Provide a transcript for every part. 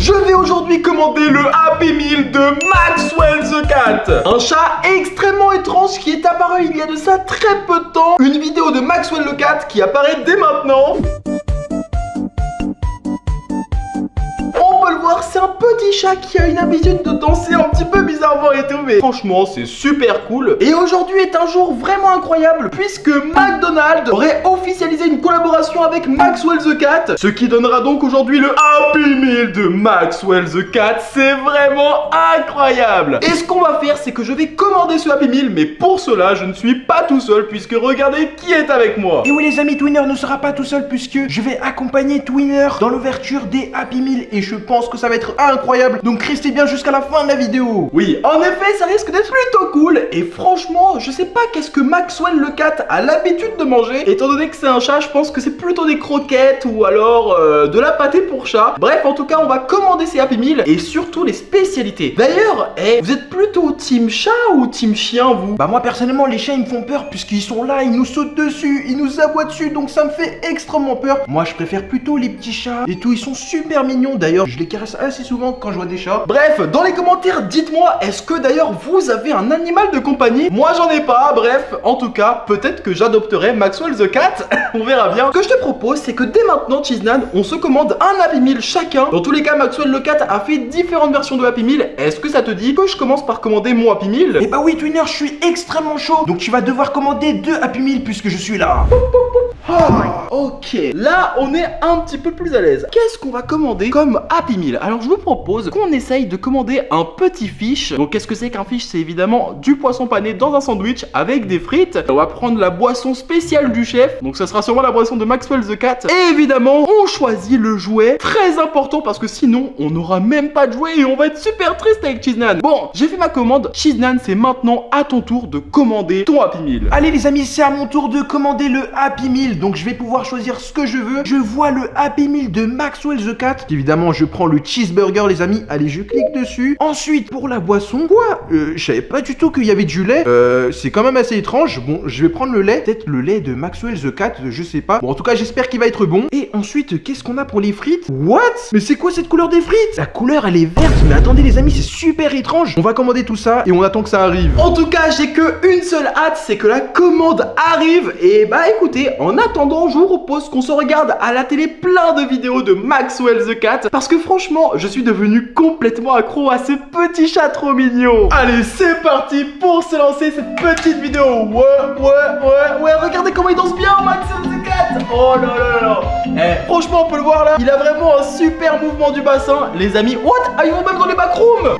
Je vais aujourd'hui commander le Happy Meal de Maxwell the Cat. Un chat extrêmement étrange qui est apparu il y a de ça très peu de temps. Une vidéo de Maxwell the Cat qui apparaît dès maintenant. On peut le voir, c'est un petit chat qui a une habitude de danser un petit peu bizarrement et tout, mais franchement c'est super cool. Et aujourd'hui est un jour vraiment incroyable puisque McDonald's aurait officialisé une collaboration avec Maxwell the Cat, ce qui donnera donc aujourd'hui le Happy Meal de Maxwell the Cat. C'est vraiment incroyable. Et ce qu'on va faire, c'est que je vais commander ce Happy Meal, mais pour cela je ne suis pas tout seul puisque regardez qui est avec moi. Et oui les amis, Twinner ne sera pas tout seul puisque je vais accompagner Twinner dans l'ouverture des Happy Meal et je pense que ça va être incroyable, donc restez bien jusqu'à la fin de la vidéo. Oui, en effet, ça risque d'être plutôt cool. Et franchement, je sais pas qu'est-ce que Maxwell le Cat a l'habitude de manger. Étant donné que c'est un chat, je pense que c'est plutôt des croquettes ou alors de la pâtée pour chat. Bref, en tout cas, on va commander ces Happy Meal et surtout les spécialités. D'ailleurs, vous êtes plutôt team chat ou team chien, vous? Bah moi personnellement, les chiens ils me font peur puisqu'ils sont là, ils nous sautent dessus, ils nous aboient dessus, donc ça me fait extrêmement peur. Moi je préfère plutôt les petits chats et tout, ils sont super mignons. D'ailleurs, je les caresse assez souvent quand je vois des chats. Bref, dans les commentaires, dites-moi, est-ce que d'ailleurs vous avez un animal de compagnie? Moi j'en ai pas. Bref, en tout cas, peut-être que j'adopterai Maxwell the Cat. On verra bien. Ce que je te propose, c'est que dès maintenant, Cheesenan, on se commande un Happy Meal chacun. Dans tous les cas, Maxwell the Cat a fait différentes versions de Happy Meal. Est-ce que ça te dit que je commence par commander mon Happy Meal? Et bah oui Twinner, je suis extrêmement chaud, donc tu vas devoir commander 2 Happy Meal puisque je suis là. Ok, là on est un petit peu plus à l'aise. Qu'est-ce qu'on va commander comme Happy Meal? Alors je vous propose qu'on essaye de commander un petit fish. Donc qu'est-ce que c'est qu'un fish? C'est évidemment du poisson pané dans un sandwich avec des frites. On va prendre la boisson spéciale du chef. Donc ça sera sûrement la boisson de Maxwell the Cat. Et évidemment on choisit le jouet, très important parce que sinon on n'aura même pas de jouet et on va être super triste avec Cheesenan. Bon, j'ai fait ma commande. Cheesenan, c'est maintenant à ton tour de commander ton Happy Meal. Allez les amis, c'est à mon tour de commander le Happy Meal. Donc je vais pouvoir choisir ce que je veux. Je vois le Happy Meal de Maxwell the Cat. Évidemment, je prends le cheeseburger les amis. Allez, je clique dessus. Ensuite, pour la boisson, quoi? Je savais pas du tout qu'il y avait du lait. C'est quand même assez étrange. Bon, je vais prendre le lait. Peut-être le lait de Maxwell the Cat, je sais pas. Bon, en tout cas, j'espère qu'il va être bon. Et ensuite, qu'est-ce qu'on a pour les frites? What? Mais c'est quoi cette couleur des frites? La couleur, elle est verte. Mais attendez les amis, c'est super étrange. On va commander tout ça et on attend que ça arrive. En tout cas, j'ai que une seule hâte, c'est que la commande arrive. Et bah écoutez, en attendant, je vous propose qu'on se regarde à la télé plein de vidéos de Maxwell the Cat parce que franchement, je suis devenu complètement accro à ce petit chat trop mignon. Allez, c'est parti pour se lancer cette petite vidéo. Ouais, regardez comment il danse bien, Maxwell the Cat. Oh là là là. Franchement, on peut le voir là, il a vraiment un super mouvement du bassin. Les amis, what? Ah, ils vont même dans les backrooms.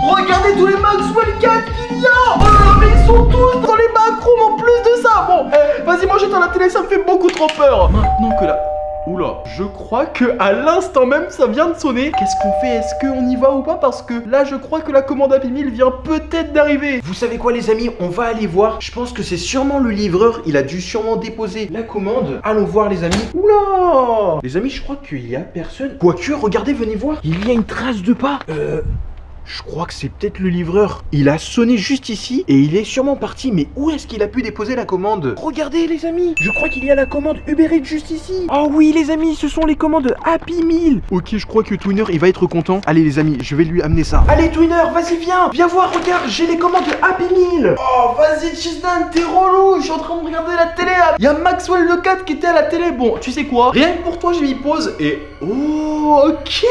Regardez tous les Maxwell Cat qu'il y a. Oh là là, mais ils sont tous dans les backrooms en plus de ça. Bon, vas-y, moi j'éteins la télé, ça me fait beaucoup trop peur. Maintenant que là... Oula, je crois que à l'instant même ça vient de sonner. Qu'est-ce qu'on fait? Est-ce qu'on y va ou pas? Parce que là je crois que la commande Happy Meal vient peut-être d'arriver. Vous savez quoi les amis? On va aller voir. Je pense que c'est sûrement le livreur. Il a dû sûrement déposer la commande. Allons voir les amis. Oula! Les amis, je crois qu'il y a personne. Quoique, regardez, venez voir. Il y a une trace de pas. Je crois que c'est peut-être le livreur. Il a sonné juste ici et il est sûrement parti. Mais où est-ce qu'il a pu déposer la commande? Regardez les amis, je crois qu'il y a la commande Uber Eats juste ici. Oh oui les amis, ce sont les commandes Happy Meal. Ok, je crois que Twinner il va être content. Allez les amis, je vais lui amener ça. Allez Twinner, vas-y viens voir, regarde, j'ai les commandes Happy Meal. Oh vas-y Cheesenan, t'es relou. Je suis en train de regarder la télé. Il y a Maxwell the Cat qui était à la télé. Bon, tu sais quoi? Rien que pour toi, j'ai mis pause et... Oh, ok.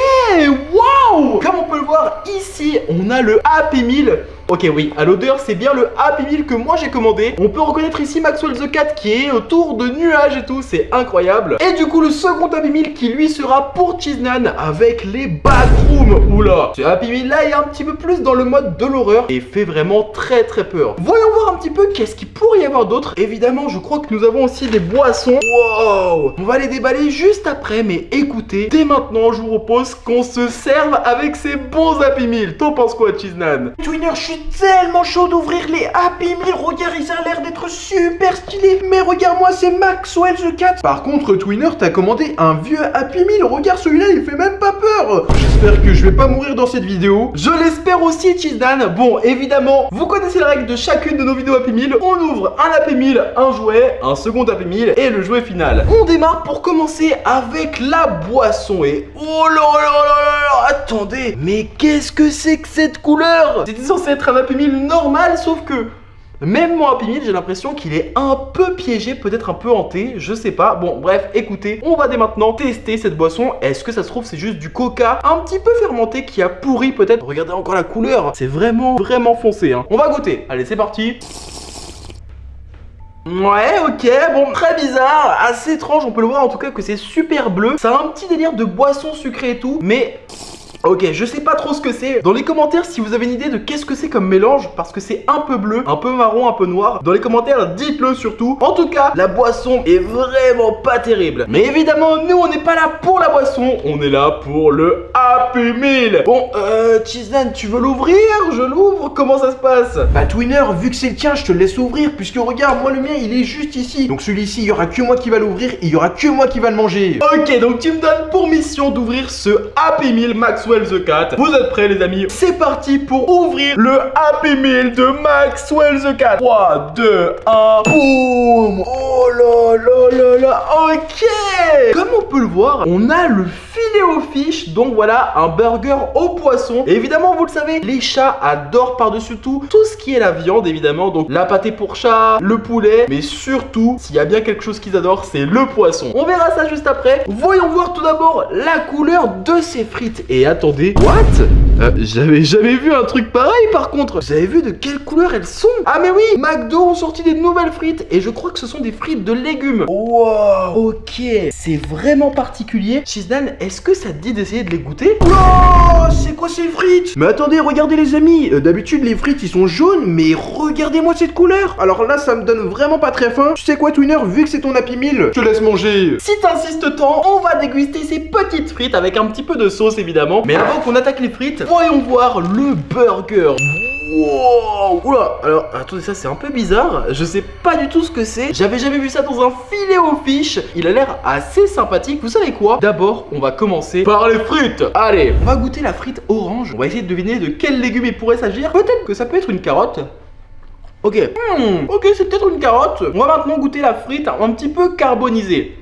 Waouh. Comme on peut le voir ici, on a le Happy Meal. Ok, oui, à l'odeur, c'est bien le Happy Meal que moi j'ai commandé. On peut reconnaître ici Maxwell the Cat qui est autour de nuages et tout, c'est incroyable. Et du coup, le second Happy Meal qui lui sera pour Cheesenan avec les backrooms. Oula, ce Happy Meal là est un petit peu plus dans le mode de l'horreur et fait vraiment très peur. Voyons voir un petit peu qu'est-ce qu'il pourrait y avoir d'autre. Évidemment, je crois que nous avons aussi des boissons. Wow, on va les déballer juste après, mais écoutez, dès maintenant, je vous propose qu'on se serve avec ces bons Happy Meal. T'en penses quoi, Cheesenan? Twinner, je suis tellement chaud d'ouvrir les Happy Meal. Regarde, ils ont l'air d'être super stylés. Mais regarde-moi, c'est Maxwell the Cat. Par contre, Twinner, t'as commandé un vieux Happy Meal. Regarde, celui-là, il fait même pas peur. J'espère que je vais pas mourir dans cette vidéo. Je l'espère aussi, Cheesenan. Bon, évidemment, vous connaissez la règle de chacune de nos vidéos Happy Meal. On ouvre un Happy Meal, un jouet, un second Happy Meal et le jouet final. On démarre pour commencer avec la boisson. Et oh là là là là là, attendez, mais qu'est-ce que c'est que cette couleur? C'était censé être un Happy Meal normal, sauf que même mon Happy Meal, j'ai l'impression qu'il est un peu piégé, peut-être un peu hanté, je sais pas. Bon, bref, écoutez, on va dès maintenant tester cette boisson. Est-ce que ça se trouve, c'est juste du coca un petit peu fermenté qui a pourri peut-être? Regardez encore la couleur, c'est vraiment foncé, hein. On va goûter, allez, c'est parti. Ouais, ok, bon, très bizarre, assez étrange, on peut le voir en tout cas que c'est super bleu. Ça a un petit délire de boisson sucrée et tout, mais... Ok, je sais pas trop ce que c'est. Dans les commentaires, si vous avez une idée de qu'est-ce que c'est comme mélange, parce que c'est un peu bleu, un peu marron, un peu noir, dans les commentaires, dites-le surtout. En tout cas, la boisson est vraiment pas terrible. Mais évidemment, nous, on n'est pas là pour la boisson, on est là pour le Happy Meal. Bon, Cheeseman, tu veux l'ouvrir? Je l'ouvre? Comment ça se passe? Bah Twinner, vu que c'est le tien, je te le laisse ouvrir, puisque regarde, moi le mien, il est juste ici. Donc celui-ci, il y aura que moi qui va l'ouvrir, et il y aura que moi qui va le manger. Ok, donc tu me donnes pour mission d'ouvrir ce Happy Meal Maxwell the Cat. Vous êtes prêts les amis? C'est parti pour ouvrir le Happy Meal de Maxwell the Cat. 3, 2, 1, boum! Oh là là là là, ok! Comme on peut le voir, on a le filet aux fiches, donc voilà, un burger au poisson. Et évidemment, vous le savez, les chats adorent par-dessus tout ce qui est la viande, évidemment. Donc la pâté pour chat, le poulet, mais surtout, s'il y a bien quelque chose qu'ils adorent, c'est le poisson. On verra ça juste après. Voyons voir tout d'abord la couleur de ces frites. Et attendez, what? J'avais jamais vu un truc pareil par contre. Vous avez vu de quelle couleur elles sont? Ah mais oui, McDo ont sorti des nouvelles frites et je crois que ce sont des frites de légumes. Wow, ok, c'est vraiment particulier. Cheeseman, est-ce que ça te dit d'essayer de les goûter? Oh, c'est quoi ces frites? Mais attendez, regardez les amis, d'habitude les frites ils sont jaunes, mais regardez-moi cette couleur. Alors là, ça me donne vraiment pas très faim. Tu sais quoi Twinner, vu que c'est ton Happy Meal, je te laisse manger. Si t'insistes tant, on va déguster ces petites frites avec un petit peu de sauce évidemment. Mais avant qu'on attaque les frites, voyons voir le burger. Wow! Oula! Alors, attendez, ça c'est un peu bizarre. Je sais pas du tout ce que c'est. J'avais jamais vu ça dans un filet aux fiches. Il a l'air assez sympathique. Vous savez quoi? D'abord, on va commencer par les frites. Allez, on va goûter la frite orange. On va essayer de deviner de quel légume il pourrait s'agir. Peut-être que ça peut être une carotte. Ok. Ok, c'est peut-être une carotte. On va maintenant goûter la frite un petit peu carbonisée.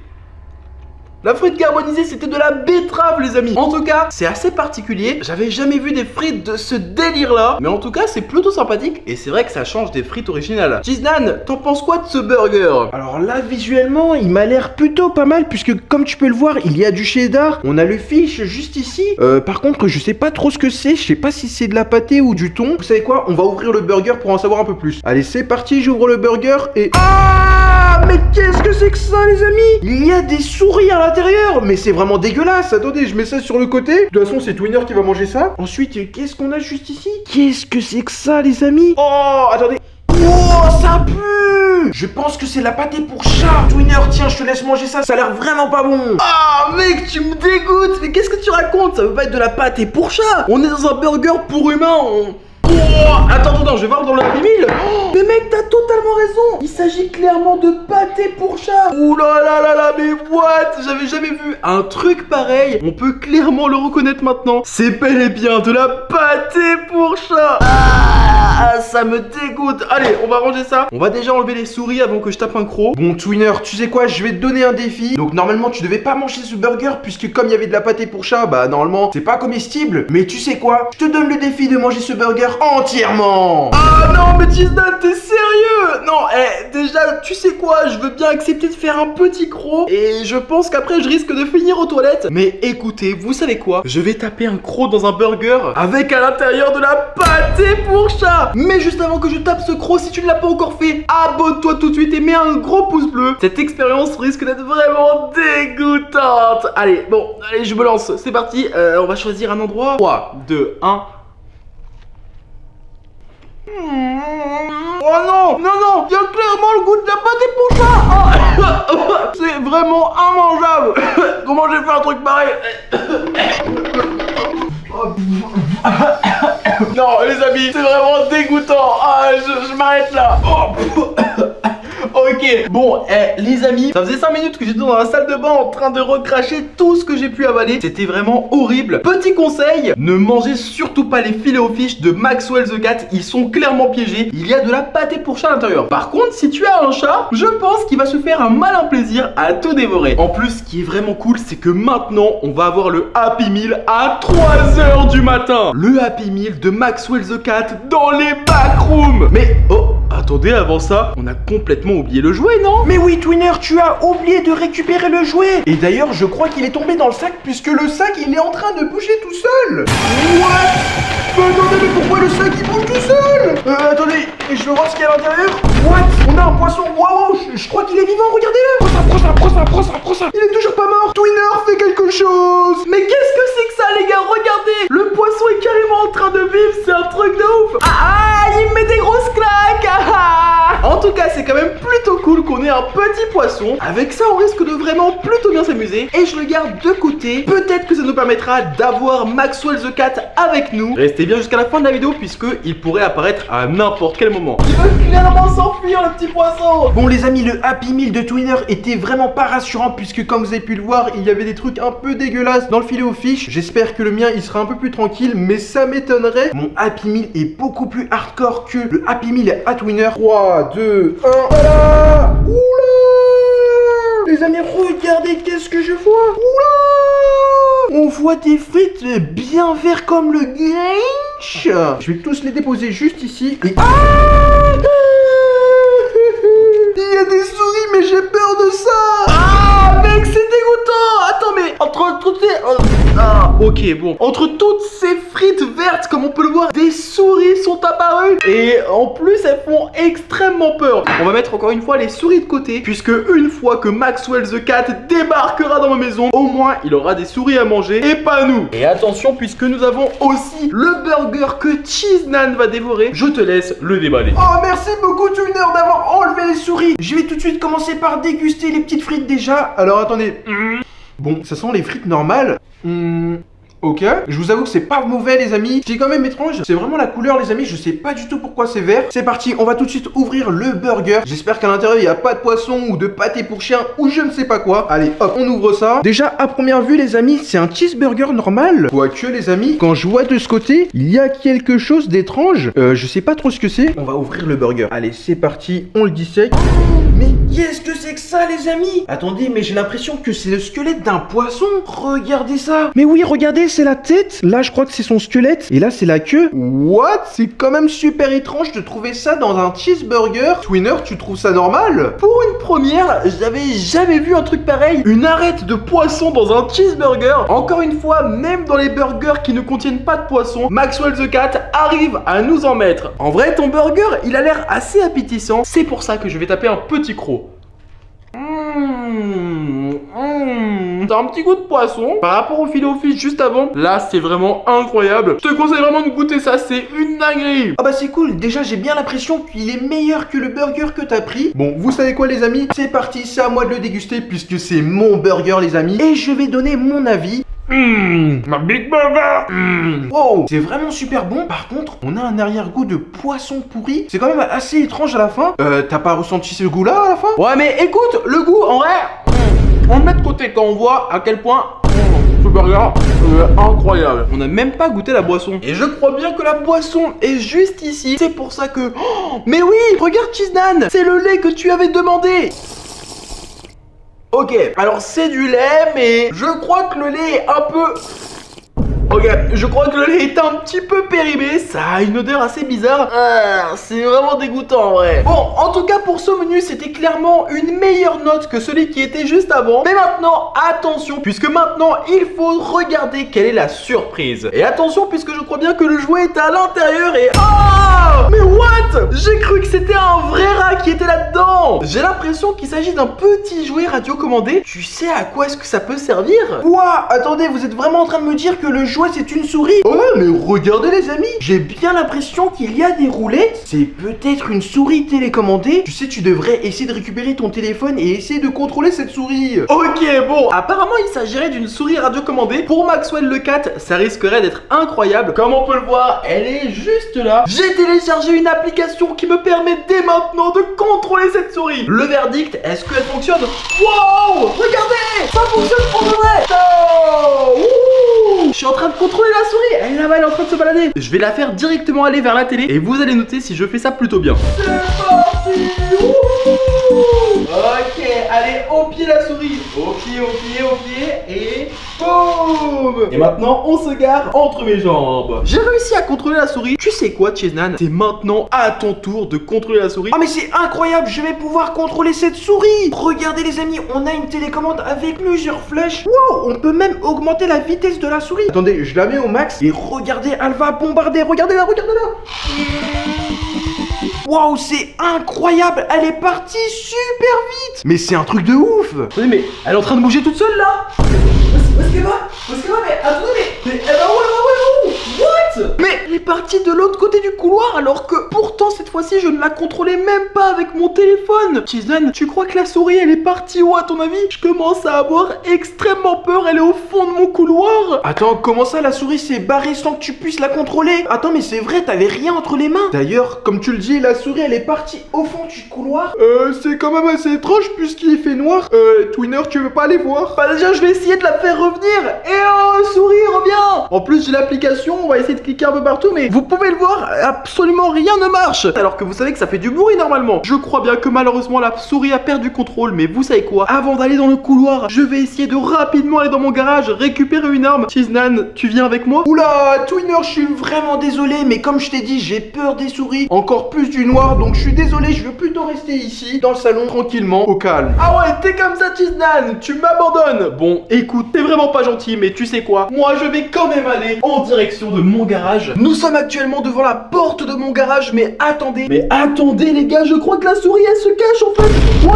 La frite carbonisée, c'était de la betterave les amis. En tout cas, c'est assez particulier. J'avais jamais vu des frites de ce délire là. Mais en tout cas, c'est plutôt sympathique. Et c'est vrai que ça change des frites originales. Cheeseman, t'en penses quoi de ce burger? Alors là, visuellement, il m'a l'air plutôt pas mal, puisque comme tu peux le voir, il y a du cheddar. On a le fish juste ici. Par contre, je sais pas trop ce que c'est. Je sais pas si c'est de la pâtée ou du thon. Vous savez quoi? On va ouvrir le burger pour en savoir un peu plus. Allez, c'est parti, j'ouvre le burger et... Ah, mais qu'est-ce que c'est que ça les amis? Il y a des souris à l'intérieur, mais c'est vraiment dégueulasse. Attendez, je mets ça sur le côté. De toute façon, c'est Twinner qui va manger ça. Ensuite, qu'est-ce qu'on a juste ici? Qu'est-ce que c'est que ça les amis? Oh, attendez. Oh, ça pue! Je pense que c'est la pâtée pour chat. Twinner, tiens, je te laisse manger ça. Ça a l'air vraiment pas bon. Ah, mec, tu me dégoûtes. Mais qu'est-ce que tu racontes? Ça veut pas être de la pâté pour chat. On est dans un burger pour humains. Oh, attends, je vais voir dans le Happy Meal. Oh, mais mec, t'as totalement raison. Il s'agit clairement de pâté pour chat. Ouh là là là là, mais what? J'avais jamais vu un truc pareil. On peut clairement le reconnaître maintenant. C'est bel et bien de la pâté pour chat. Ah, ça me dégoûte. Allez, on va ranger ça. On va déjà enlever les souris avant que je tape un croc. Bon, Twinner, tu sais quoi? Je vais te donner un défi. Donc normalement, tu devais pas manger ce burger, puisque comme il y avait de la pâté pour chat, bah normalement, c'est pas comestible. Mais tu sais quoi? Je te donne le défi de manger ce burger entièrement. Ah non, mais Cheeseman, t'es sérieux? Non, déjà, tu sais quoi? Je veux bien accepter de faire un petit croc. Et je pense qu'après, je risque de finir aux toilettes. Mais écoutez, vous savez quoi? Je vais taper un croc dans un burger avec à l'intérieur de la pâté pour chat. Mais juste avant que je tape ce croc, si tu ne l'as pas encore fait, abonne-toi tout de suite et mets un gros pouce bleu. Cette expérience risque d'être vraiment dégoûtante. Allez, bon, allez, je me lance. C'est parti, on va choisir un endroit. 3, 2, 1... Oh non, il y a clairement le goût de la pâté pour chat. Oh. C'est vraiment immangeable. Comment j'ai fait un truc pareil? Non les amis, c'est vraiment dégoûtant. Ah, je m'arrête là. Oh. Ok, Ok, bon, les amis, ça faisait 5 minutes que j'étais dans la salle de bain en train de recracher tout ce que j'ai pu avaler. C'était vraiment horrible. Petit conseil, ne mangez surtout pas les filets aux fiches de Maxwell the Cat. Ils sont clairement piégés. Il y a de la pâtée pour chat à l'intérieur. Par contre, si tu as un chat, je pense qu'il va se faire un malin plaisir à tout dévorer. En plus, ce qui est vraiment cool, c'est que maintenant, on va avoir le Happy Meal à 3h du matin. Le Happy Meal de Maxwell the Cat dans les backrooms. Mais, oh, attendez, avant ça, on a complètement oublié le jouet, non? Mais oui, Twinner, tu as oublié de récupérer le jouet. Et d'ailleurs, je crois qu'il est tombé dans le sac puisque le sac, il est en train de bouger tout seul. What? Mais attendez, mais pourquoi le sac, il bouge tout seul? Attendez, je veux voir ce qu'il y a à l'intérieur. What? On a un poisson. Waouh, je crois qu'il est vivant, regardez-le. Prends ça. Il est toujours pas mort. Twinner, fais quelque chose. Mais qu'est-ce que c'est que ça, les gars? Regardez, le poisson est carrément en train de vivre, c'est un truc de ouf. Il me met des grosses claques. En tout cas, c'est quand même plutôt cool qu'on ait un petit poisson. Avec ça, on risque de vraiment plutôt bien s'amuser. Et je le garde de côté. Peut-être que ça nous permettra d'avoir Maxwell the Cat avec nous. Restez bien jusqu'à la fin de la vidéo puisque il pourrait apparaître à n'importe quel moment. Il veut clairement s'enfuir, le petit poisson. Bon les amis, le Happy Meal de Twinner était vraiment pas rassurant puisque comme vous avez pu le voir, il y avait des trucs un peu dégueulasses dans le filet aux fiches. J'espère que le mien il sera un peu plus tranquille, mais ça m'étonnerait. Mon Happy Meal est beaucoup plus hardcore que le Happy Meal à Twinner. 3, 2, 1, voilà. Oula. Les amis, regardez qu'est-ce que je vois. Oula. On voit des frites bien verts comme le Grinch. Je vais tous les déposer juste ici et... Il y a des souris, mais j'ai peur de ça. Mec, c'est dégoûtant. Attends, mais entre toutes toutes ces frites vertes, comme on peut le voir, des souris sont apparues. Et en plus, elles font extrêmement peur. On va mettre encore une fois les souris de côté, puisque une fois que Maxwell the Cat débarquera dans ma maison, au moins, il aura des souris à manger et pas nous. Et attention, puisque nous avons aussi le burger que Cheesenan va dévorer, je te laisse le déballer. Oh, merci beaucoup, Twinner, d'avoir enlevé les souris. Je vais tout de suite commencer par déguster les petites frites déjà. Alors, attendez. Bon, ça sent les frites normales. Ok, je vous avoue que c'est pas mauvais les amis. C'est quand même étrange, c'est vraiment la couleur les amis. Je sais pas du tout pourquoi c'est vert. C'est parti, on va tout de suite ouvrir le burger. J'espère qu'à l'intérieur il n'y a pas de poisson ou de pâté pour chien ou je ne sais pas quoi. Allez hop, on ouvre ça. Déjà à première vue les amis, c'est un cheeseburger normal. Quoique les amis, quand je vois de ce côté, il y a quelque chose d'étrange. Je sais pas trop ce que c'est. On va ouvrir le burger. Allez c'est parti, on le dissèque. Mais qu'est-ce que c'est que ça les amis? Attendez, mais j'ai l'impression que c'est le squelette d'un poisson. Regardez ça. Mais oui, regardez, c'est la tête. Là, je crois que c'est son squelette. Et là, c'est la queue. What? C'est quand même super étrange de trouver ça dans un cheeseburger. Twinner, tu trouves ça normal? Pour une première, j'avais jamais vu un truc pareil. Une arête de poisson dans un cheeseburger. Encore une fois, même dans les burgers qui ne contiennent pas de poisson, Maxwell the Cat arrive à nous en mettre. En vrai, ton burger, il a l'air assez appétissant. C'est pour ça que je vais taper un petit croc. T'as un petit goût de poisson par rapport au filet aux fiches juste avant. Là c'est vraiment incroyable. Je te conseille vraiment de goûter ça, c'est une dinguerie. Ah bah c'est cool, déjà j'ai bien l'impression qu'il est meilleur que le burger que t'as pris. Bon, vous savez quoi les amis? C'est parti, c'est à moi de le déguster puisque c'est mon burger les amis. Et je vais donner mon avis. Ma Big Burger. Wow, c'est vraiment super bon. Par contre, on a un arrière-goût de poisson pourri. C'est quand même assez étrange à la fin. T'as pas ressenti ce goût-là à la fin? Ouais, mais écoute, le goût, en vrai, on le met de côté quand on voit à quel point ce burger est incroyable. On n'a même pas goûté la boisson. Et je crois bien que la boisson est juste ici. C'est pour ça que... Oh, mais oui, regarde Cheesenan, c'est le lait que tu avais demandé. Ok, alors c'est du lait, mais je crois que le lait est un peu... Ok, je crois que le lait est un petit peu périmé, ça a une odeur assez bizarre. C'est vraiment dégoûtant en vrai. Bon, en tout cas pour ce menu, c'était clairement une meilleure note que celui qui était juste avant. Mais maintenant, attention, puisque maintenant, il faut regarder quelle est la surprise. Et attention, puisque je crois bien que le jouet est à l'intérieur et... Oh! Mais what? J'ai cru que c'était un vrai rat qui était là-dedans. J'ai l'impression qu'il s'agit d'un petit jouet radiocommandé. Tu sais à quoi est-ce que ça peut servir? Ouah, attendez, vous êtes vraiment en train de me dire que le jouet vois, c'est une souris. Oh, mais regardez les amis, j'ai bien l'impression qu'il y a des roulettes. C'est peut-être une souris télécommandée. Tu sais, tu devrais essayer de récupérer ton téléphone et essayer de contrôler cette souris. Ok, bon, apparemment il s'agirait d'une souris radiocommandée. Pour Maxwell le cat, ça risquerait d'être incroyable. Comme on peut le voir, elle est juste là. J'ai téléchargé une application qui me permet dès maintenant de contrôler cette souris. Le verdict, est-ce qu'elle fonctionne? Wow, regardez, ça fonctionne pour de vrai. Oh, ouh, je suis en train de contrôler la souris. Elle est là-bas, elle est en train de se balader. Je vais la faire directement aller vers la télé et vous allez noter si je fais ça plutôt bien. C'est parti. Ok, allez, au pied la souris. Au pied, et boum. Et maintenant, on se gare entre mes jambes. J'ai réussi à contrôler la souris. Tu sais quoi, Chesnan? C'est maintenant à ton tour de contrôler la souris. Ah mais c'est incroyable, je vais pouvoir contrôler cette souris. Regardez les amis, on a une télécommande avec plusieurs flèches. Wow, on peut même augmenter la vitesse de la souris. Attendez, je la mets au max et regardez, elle va bombarder. Regardez là, regardez là. Waouh, c'est incroyable, elle est partie super vite. Mais c'est un truc de ouf. Attendez, mais elle est en train de bouger toute seule là. Où est-ce qu'elle va? Mais attendez, mais elle va où? What? Mais elle est partie de l'autre côté du couloir alors que pourtant cette fois-ci je ne la contrôlais même pas avec mon téléphone. Chizan, tu crois que la souris elle est partie où à ton avis? Je commence à avoir extrêmement peur, elle est au fond de mon couloir. Attends, comment ça la souris s'est barrée sans que tu puisses la contrôler? Attends, mais c'est vrai, t'avais rien entre les mains. D'ailleurs, comme tu le dis, la souris elle est partie au fond du couloir. C'est quand même assez étrange puisqu'il fait noir. Twinner, tu veux pas aller voir? Bah déjà je vais essayer de la faire revenir. Et oh, souris, reviens. En plus j'ai l'application, on va essayer de cliquer un peu partout, mais vous pouvez le voir, absolument rien ne marche. Alors que vous savez que ça fait du bruit normalement. Je crois bien que malheureusement la souris a perdu contrôle, mais vous savez quoi? Avant d'aller dans le couloir, je vais essayer de rapidement aller dans mon garage, récupérer une arme. Chiznan, tu viens avec moi? Oula, Twinner, je suis vraiment désolé, mais comme je t'ai dit, j'ai peur des souris, encore plus du noir, donc je suis désolé, je veux plutôt rester ici, dans le salon, tranquillement, au calme. Ah ouais, t'es comme ça, Chiznan, tu m'abandonnes. Bon, écoute, t'es vraiment pas gentil, mais tu sais quoi? Moi, je vais quand même aller en direction de mon garage. Nous sommes actuellement devant la porte de mon garage, mais attendez. Mais attendez, les gars, je crois que la souris, elle se cache, en fait. What?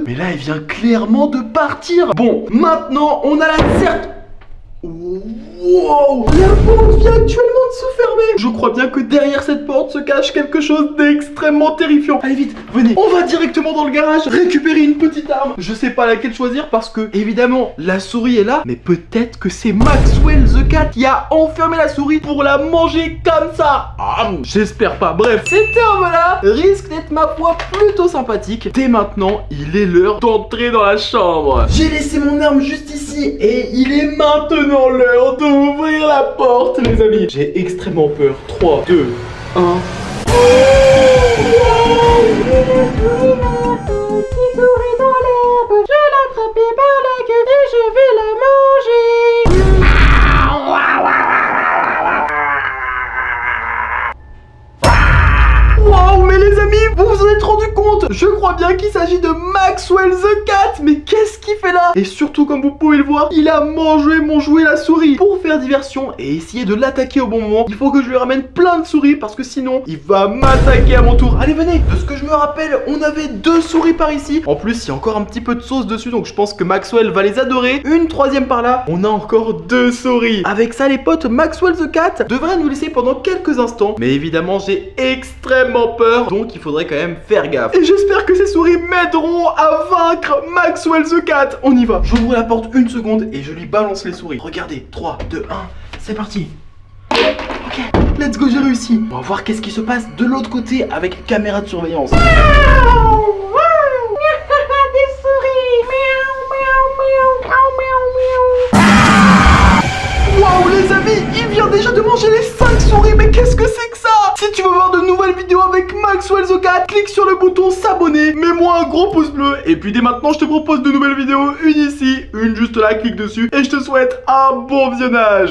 Mais là, elle vient clairement de partir. Bon, maintenant, on a la certitude. Wow, la porte vient actuellement de se fermer. Je crois bien que derrière cette porte se cache quelque chose d'extrêmement terrifiant. Allez vite, venez, on va directement dans le garage récupérer une petite arme. Je sais pas laquelle choisir parce que évidemment la souris est là, mais peut-être que c'est Maxwell the Cat qui a enfermé la souris pour la manger comme ça. J'espère pas. Bref, cette arme là risque d'être ma foi plutôt sympathique. Dès maintenant, il est l'heure d'entrer dans la chambre. J'ai laissé mon arme juste ici et il est maintenant l'heure d'ouvrir la porte, les amis. J'ai extrêmement peur. 3, 2, 1. Qui courait dans l'herbe, je l'attrapais par la queue et je vais la manger. Wow, mais les amis, vous vous en êtes rendu compte? Je crois bien qu'il s'agit de Maxwell the Cat. Mais qu'est-ce qu'il fait là? Et surtout, comme vous pouvez le voir, il a mangé mon jouet la souris. Pour faire diversion et essayer de l'attaquer au bon moment, il faut que je lui ramène plein de souris parce que sinon, il va m'attaquer à mon tour. Allez, venez. De ce que je me rappelle, on avait 2 souris par ici. En plus, il y a encore un petit peu de sauce dessus, donc je pense que Maxwell va les adorer. Une 3e par là. On a encore 2 souris. Avec ça, les potes, Maxwell the Cat devrait nous laisser pendant quelques instants. Mais évidemment, j'ai extrêmement peur, donc il faudrait quand même faire gaffe. Et j'espère que ces souris m'aideront à vaincre Maxwell the Cat. On y va. J'ouvre la porte une seconde et je lui balance les souris. Regardez, 3, 2, 1, c'est parti. Ok, let's go, j'ai réussi. On va voir qu'est-ce qui se passe de l'autre côté avec caméra de surveillance. Waouh, les amis, il vient déjà de manger les 5 souris, mais qu'est-ce que c'est que ça? Si tu veux voir de nouvelles vidéos avec Maxwell the Cat, clique sur le bouton s'abonner, mets-moi un gros pouce bleu, et puis dès maintenant je te propose de nouvelles vidéos, une ici, une juste là, clique dessus, et je te souhaite un bon visionnage.